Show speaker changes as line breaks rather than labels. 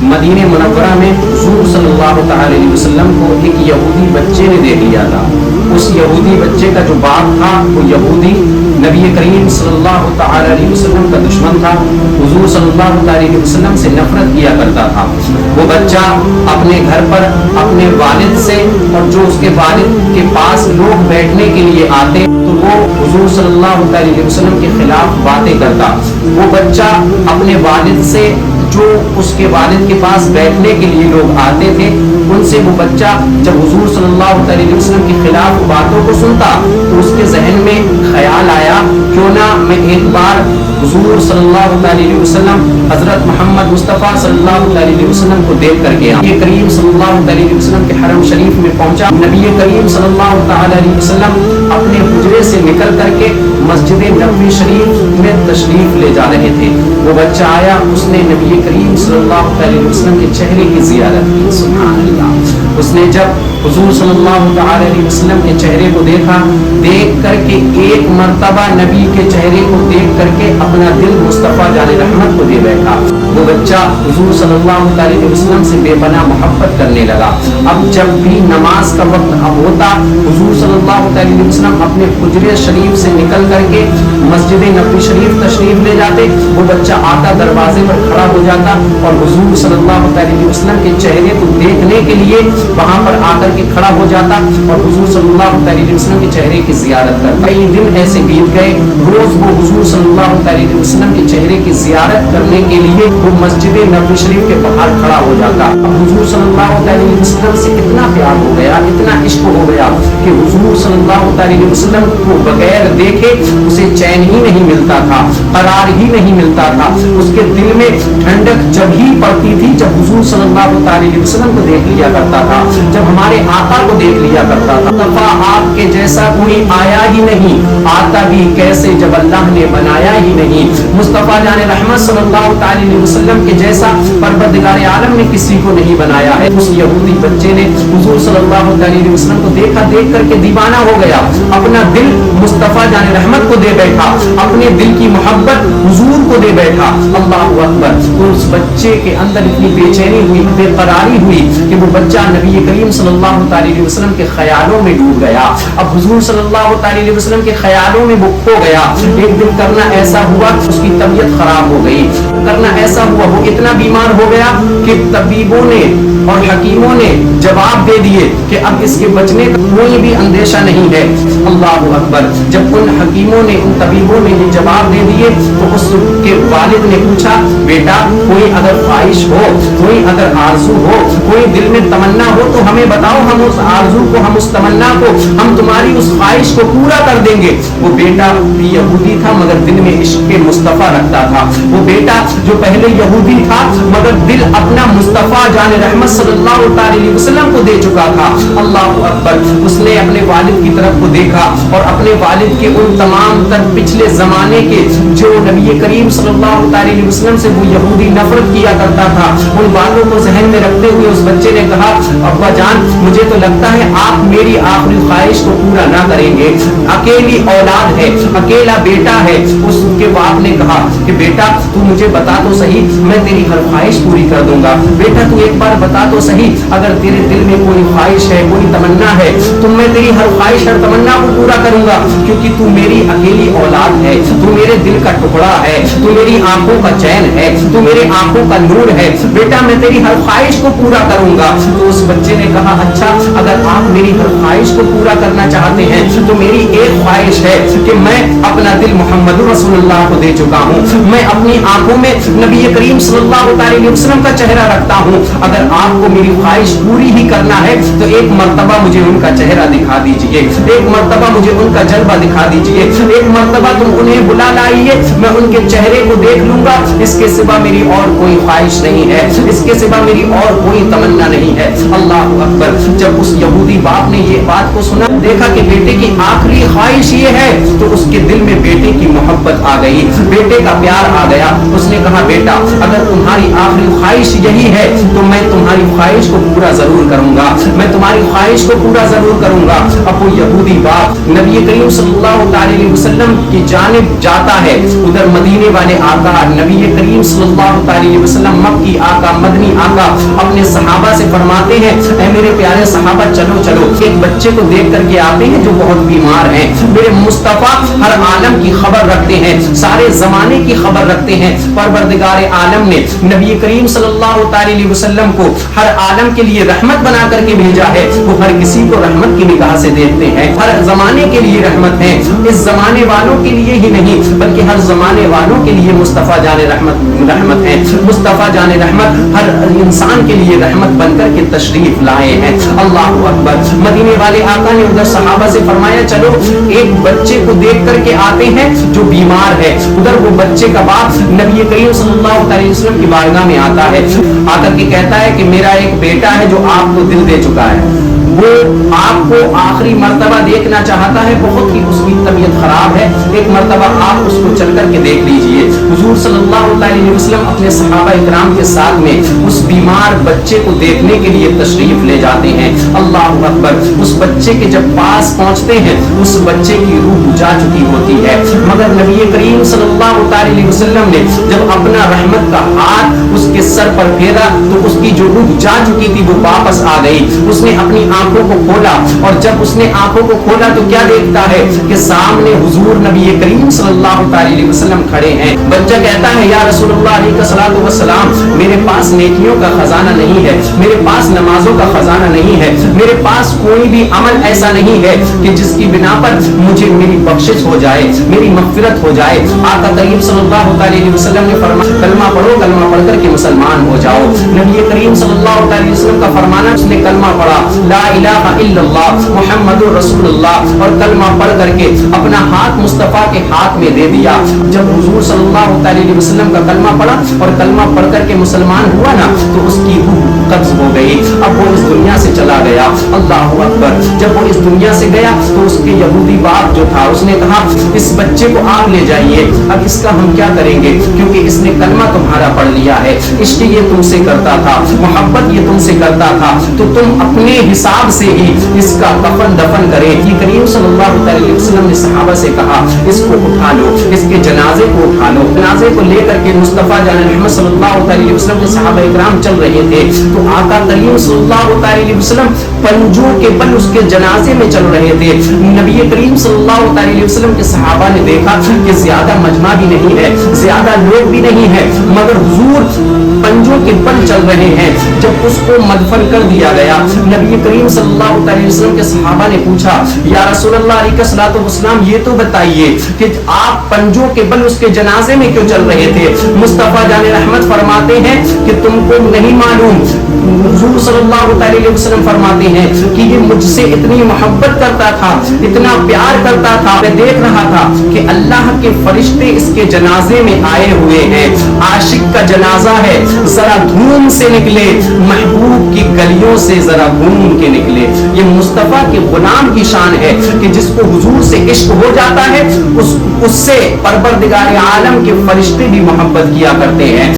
मदीने मुनव्वरा में हुजूर सल्लल्लाहु अलैहि वसल्लम को एक यहूदी बच्चे ने देख लिया था। उस यहूदी बच्चे का जो बाप था वो यहूदी नबी करीम सल्लल्लाहु अलैहि वसल्लम का दुश्मन था। हुजूर सल्लल्लाहु अलैहि वसल्लम से नफरत किया करता था। वो बच्चा अपने घर पर अपने वालिद से और जो उसके वालिद के पास लोग बैठने के लिए आते तो वो हुजूर सल्लल्लाहु अलैहि वसल्लम के खिलाफ बातें करता। वो बच्चा अपने वालिद से जो उसके वालिद के पास बैठने के लिए लोग आते थे उनसे वो बच्चा जब हुजूर सल्लल्लाहु अलैहि वसल्लम के खिलाफ बातों को सुनता तो उसके जहन में ख्याल आया क्यों ना मैं एक बार हुजूर सल्लल्लाहु अलैहि वसल्लम हजरत मोहम्मद मुस्तफ़ा सल्लल्लाहु अलैहि वसल्लम को देख करके नबी करीम सल्लल्लाहु अलैहि वसल्लम के हरम शरीफ में पहुंचा। नबी करीम सल्लल्लाहु अलैहि वसल्लम अपने हुजरे से निकल करके मस्जिद नबवी शरीफ में तशरीफ ले जा रहे थे। वो बच्चा आया, उसने नबी करीम सल्लल्लाहु अलैहि वसल्लम के चेहरे की ज़ियारत की। सुभान अल्लाह। उसने जब हुजूर सल्लल्लाहु अलैहि वसल्लम के चेहरे को देखा, देख करके एक मर्तबा नबी के चेहरे को देख करके अपना दिल मुस्तफ़ा जाने रहमत को दे बैठा। वो बच्चा हुजूर सल्लल्लाहु अलैहि वसल्लम से बेपनाह मोहब्बत करने लगा। अब जब भी नमाज का वक्त अब होता, हुजूर सल्लल्लाहु अलैहि वसल्लम अपने हुजरे शरीफ से निकल करके मस्जिद नबवी शरीफ तशरीफ ले जाते। वो बच्चा आता, दरवाजे पर खड़ा हो जाता और हुजूर सल्लल्लाहु अलैहि वसल्लम के चेहरे को देखने के लिए वहां पर आकर के खड़ा हो जाता और हुजूर सल्लल्लाहु अलैहि वसल्लम के चेहरे की ज़ियारत करता। कई दिन ऐसे बीत गए, रोज वो हुजूर सल्लल्लाहु अलैहि वसल्लम के चेहरे की ज़ियारत करने के लिए वो मस्जिद नबवी शरीफ के बाहर खड़ा हो जाता। अब हुजूर सल्लल्लाहु अलैहि वसल्लम से इतना प्यार हो गया, इतना इश्क हो गया कि हुजूर सल्लल्लाहु अलैहि वसल्लम को बगैर देखे उसे चैन ही नहीं मिलता था, करार ही नहीं मिलता था। उसके दिल में ठंडक जब ही पड़ती थी जब हुजूर सल्लल्लाहु अलैहि वसल्लम को देख लिया करता था, जब हमारे आका को देख लिया करता था। मुस्तफा आपके जैसा कोई आया ही नहीं, आता भी कैसे जब अल्लाह ने बनाया ही नहीं। मुस्तफा जाने रहमत सल्लल्लाहु अलैहि वसल्लम के जैसा परवरदिगार आलम ने किसी को नहीं बनाया है। उस यहूदी बच्चे ने हुजूर सल्लल्लाहु अलैहि वसल्लम को देखा, देख करके दीवाना हो गया, अपना दिल मुस्तफा जाने रहमत को दे बैठा, अपने दिल की मोहब्बत हुजूर को दे बैठा। अल्लाहु अकबर। उस बच्चे के अंदर इतनी बेचैनी हुई, बेकरारी हुई कि वो बच्चा नबी करीम सल्लल्लाहु अलैहि वसल्लम के ख्यालों में डूब गया। अब हुजूर सल्लल्लाहु अलैहि वसल्लम के ख्यालों में वो खो गया। एक दिन करना ऐसा हुआ उसकी तबीयत खराब हो गई, करना ऐसा हुआ वो इतना बीमार हो गया कि तबीबों ने और हकीमों ने जवाब दे दिए कि अब इसके बचने का कोई भी अंदेशा नहीं है। अल्लाहु अकबर। जब उन हकीमों ने, उन तबीबों ने ये जवाब दे दिए तो उसके वालिद ने पूछा, बेटा कोई अगर ख्वाहिश हो, कोई अगर आरज़ू हो, कोई दिल में तमन्ना हो तो हमें बताओ, हम उस आरज़ू को, हम उस तमन्ना को, हम तुम्हारी उस ख्वाहिश को पूरा कर देंगे। वो बेटा भी यहूदी था मगर दिल में इश्क़ मुस्तफ़ा रखता था। वो बेटा जो पहले यहूदी था मगर दिल अपना मुस्तफ़ा जाने रहमत सल्लल्लाहु अलैहि वसल्लम को दे चुका था। अल्लाहु अकबर। उसने अपने वालिद की तरफ को देखा और अपने वालिद के उन तमाम तर पिछले जमाने के जो नबी करीम सल्लल्लाहु अलैहि वसल्लम से वो यहूदी नफरत किया करता था, उन बातों को जहन में रखते हुए उस बच्चे ने कहा, अब्बा जान मुझे तो लगता है आप मेरी आखिरी ख्वाहिश को पूरा ना करेंगे। अकेली औलाद है, अकेला बेटा है। उसके बाप ने कहा कि बेटा तू मुझे बता तो सही, मैं तेरी हर ख्वाहिश पूरी कर दूंगा। बेटा तू एक बार बता तो सही, अगर तेरे दिल में कोई ख्वाहिश है, कोई तमन्ना है तो मैं तेरी हर ख्वाहिश, हर तमन्ना को पूरा करूंगा, क्योंकि तू मेरी अकेली औलाद है, तू मेरे दिल का टुकड़ा है, तू मेरी आंखों का चैन है, तू मेरे आंखों का नूर है। बेटा मैं तेरी हर ख्वाहिश को पूरा करूंगा। तो उस बच्चे ने कहा, अच्छा अगर आप मेरी हर ख्वाहिश को पूरा करना चाहते हैं तो मेरी एक ख्वाहिश है कि मैं अपना दिल मोहम्मद रसूलुल्लाह को दे चुका हूँ, मैं अपनी आंखों में नबी करीम सल्लल्लाहु अलैहि वसल्लम का चेहरा रखता हूँ। अगर आपको मेरी ख्वाहिश पूरी ही करना है तो एक मर्तबा मुझे उनका चेहरा दिखा दीजिए, एक मर्तबा मुझे उनका जलवा दिखा दीजिए, एक मर्तबा तुम उन्हें बुला लाइए, मैं उनके चेहरे को देख लूंगा। इसके सिवा मेरी और कोई ख्वाहिश नहीं है, इसके सिवा मेरी और कोई तमन्ना नहीं है। अल्लाह अकबर। जब उस यहूदी बाप ने ये बात को सुना, देखा कि बेटे की आखिरी ख्वाहिश ये है, तो उसके दिल में बेटे की मोहब्बत आ गई, बेटे का प्यार आ गया। उसने कहा, बेटा अगर तुम्हारी आखिरी ख्वाहिश यही यही है तो मैं तुम्हारी ख्वाहिश को पूरा जरूर करूंगा, मैं तुम्हारी ख्वाहिश को पूरा जरूर करूंगा। अब वो यहूदी बाप नबी करीम सल्लल्लाहु अलैहि वसल्लम की जानिब जाता है। उधर मदीने वाले आका नबी करीम सल्लल्लाहु अलैहि वसल्लम मक्की आका मदनी आका अपने सहाबा से फरमाते हैं, ऐ मेरे प्यारे सहाबा चलो चलो, एक बच्चे को देख करके आते हैं जो बहुत बीमार है। मेरे मुस्तफा हर आलम की खबर रखते हैं, सारे जमाने की खबर रखते हैं। परवरदिगार आलम ने नबी करीम सल्लल्लाहु अलैहि वसल्लम को हर आलम के लिए रहमत बना करके भेजा है। वो हर किसी को रहमत की निगाह से देखते हैं, हर जमाने के लिए रहमत है। इस जमाने वालों के लिए ही नहीं बल्कि हर जमाने वालों के लिए मुस्तफा जाने रहमत है। मुस्तफा जाने रहमत हर इंसान के लिए रहमत बनकर के तशरीफ लाए हैं। अल्लाह अकबर। मदीने वाले आका ने उधर सहाबा से फरमाया चलो एक बच्चे को देख करके आते हैं जो बीमार है। उधर वो बच्चे का बाप नबी करीम सल्लल्लाहु अलैहि वसल्लम की बारगाह में आता है, आकर के कहता है कि मेरा एक बेटा है जो आपको दिल दे चुका है, वो आपको आखिरी मर्तबा देखना चाहता है, बहुत ही उसकी तबीयत खराब है, एक मर्तबा आप उसको चल करके देख लीजिए। हुजूर सल्लल्लाहु अलैहि वसल्लम अपने सहाबा इकराम के साथ में उस बीमार बच्चे को देखने के लिए तशरीफ ले जाते हैं। अल्लाह अकबर। उस बच्चे के जब पास पहुंचते हैं उस बच्चे की रूह जा चुकी होती है, मगर नबी करीम सल्लल्लाहु अलैहि वसल्लम ने जब अपना रहमत का हाथ उसके सर पर फेरा तो उसकी जो रूह जा चुकी थी वो वापस आ गई। उसने अपनी आंखों को खोला और जब उसने आंखों को खोला तो क्या देखता है कि सामने हुजूर नबी करीम सल्लल्लाहु अलैहि वसल्लम खड़े हैं। बच्चा कहता है या रसूलुल्लाह अलैहि वसल्लम, मेरे पास नेकियों का खजाना नहीं है, मेरे पास नमाजों का खजाना नहीं है, मेरे पास कोई भी अमल ऐसा नहीं है कि जिसकी बिना पर मुझे मेरी बख्शिश हो जाए, मेरी मगफिरत हो जाए। आका करीम सल्लल्लाहु अलैहि वसल्लम ने फरमाया कलमा पढ़ो, कलमा पढ़ करके मुसलमान हो जाओ। नबी करीम सल्लल्लाहु अलैहि वसल्लम का फरमाना, उसने कलमा पढ़ा ला इलाहा इल्लल्लाह मुहम्मदुर रसूलुल्लाह और कलमा पढ़ करके अपना हाथ मुस्तफा के हाथ में दे दिया। जब हुजूर सल्लल्लाहु अलैहि वसल्लम का कलमा पढ़ा और कलमा पढ़ करके मुसलमान हुआ ना तो उसकी रूह कब्ज हो गई। अब वो इस दुनिया से चला गया। अल्लाह अकबर। जब वो इस दुनिया से गया तो उसके यहूदी बाप जो था उसने कहा इस बच्चे को आप ले जाइए, अब इसका हम क्या करेंगे क्योंकि इसने कलमा तुम्हारा पढ़ लिया है, इश्क ये तुमसे करता था, मोहब्बत ये तुमसे करता था, तो तुम अपने हिसाब से ही इसका कफन दफन करें। ये करीम सल्लल्लाहु अलैहि वसल्लम ने सहाबा से कहा इसको उठा लो, इसके जनाजे को उठा लो। जनाजे को लेकर के मुस्तफा जान रहमत सल्लल्लाहु अलैहि वसल्लम के सहाबा इकराम चल रहे थे तो आका करीम सल्लल्लाहु अलैहि वसल्लम पंजों के बल उसके जनाजे में चल रहे थे। नबी करीम सल्लल्लाहु अलैहि वसल्लम के सहाबा ने देखा कि ज्यादा मजमा भी नहीं है, ज्यादा लोग भी नहीं है, मगर हुजूर पंजों के बल चल रहे हैं। जब उसको मदफन कर दिया गया नबी करीम सल्लल्लाहु अलैहि वसल्लम के सहाबा ने पूछा या रसूलल्लाह अलैहि वसल्लम ये तो बताइए कि आप पंजों के बल उसके जनाजे में क्यों चल रहे थे। मुस्तफा जाने रहमत फरमाते हैं कि तुमको नहीं मालूम, हुजूर सल्लल्लाहु अलैहि वसल्लम फरमाते हैं कि ये मुझसे इतनी मोहब्बत करता था, इतना प्यार करता था, मैं देख रहा था कि अल्लाह के फरिश्ते इसके जनाजे में आए हुए हैं। आशिक का जनाजा है, जरा धूम से निकले, महबूब की गलियों से जरा घूम के निकले। ये मुस्तफा के गुलाम की शान है कि जिसको हुजूर से इश्क हो जाता है उससे परवरदिगार आलम के फरिश्ते भी मोहब्बत किया करते हैं।